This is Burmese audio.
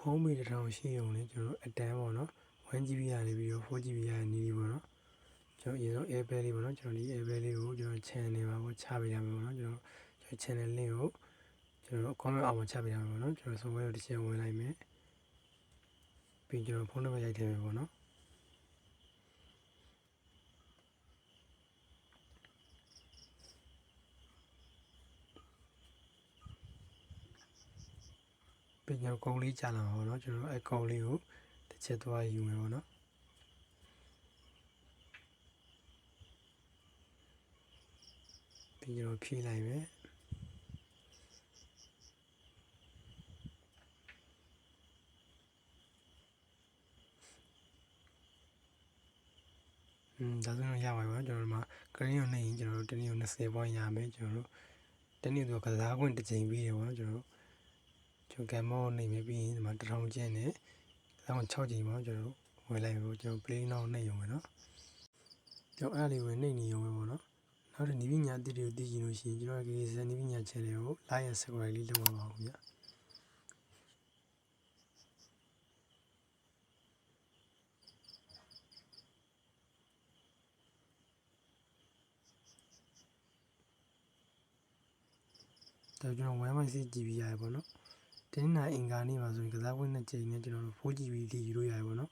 ဖုန်းမေးတစ်ထောင်ရှိရုံနဲ့ကျွန်တော်အတန်းပေါ့နော် 1GB ရတယ်ပြီးတော့ 4GB ရတဲ့နည်းလေးပေါ့နော်ကျွန်တော်အရင်ဆုံး Airplay လေးပေါ့နော်ကျွန်တော်ဒီ Airplay လေးကိုကျွန်တော် channel မှာပေါ့ချပေးရမယ်ပေါ့နော်ကျွန်တော် channel link ကိုကျွန်တော် comment အောက်မှာချပေးရမယ်ပေါ့နော်ကျွန်တော် software ကိုတစ်ချက်ဝင်လိုက်မယ်ပြီးကျွန်တော်ဖုန်းနံပါတ်ရိုက်ထည့်မယ်ပေါ့နော်ပြီးကျွန်တော်ကုန်းလေးကြာလာမှာပေါ့နော်ကျွန်တော်အကုန်းလေးကိုတစ်ချက်သွားယူမယ်ပေါ့နော်ပြီးကျွန်တော်ဖြည့်လိုက်မယ်ဒါဆိုရင်ရပါပြီပေါ့ကျွန်တော်ဒီမှာ green ကိုနှိပ်ရင်ကျွန်တော်တို့တနည်းကို20 point ရမယ်ကျွန်တော်တို့တနည်းဆိုကစားခွင့်တစ်ချိန်ပြီးတယ်ပေါ့နော်ကျွန်တော်ကမ်မောနှိပ်မယ်ပြီးရင်ဒီမှာ1000ကျင်းနဲ့ဒါမှ6ချိန်ပေါ့ကျွန်တော်တို့ဝင်လိုက်ပြီပေါ့ကျွန်တော် play now နှိပ်ရုံပဲเนาะကျွန်တော်အဲ့လေးဝင်နှိပ်နေရုံပဲပေါ့เนาะနောက်တစ်နည်းပညာအသစ်တွေကိုသိချင်လို့ရှိရင်ကျွန်တော်ကေကေစနည်းပညာ channel ကို like and subscribe လေးလုပ်ပါပါဦးဗျာကျွန်တော် 1.6GB ရတယ်ပေါ့နော်တင်းနာအင်္ဂါနေ့မှာဆိုရင်ကစားခွင့်2ချိန်နဲ့ကျွန်တော်တို့ 4GB ထိယူလို့ရတယ်ပေါ့နော်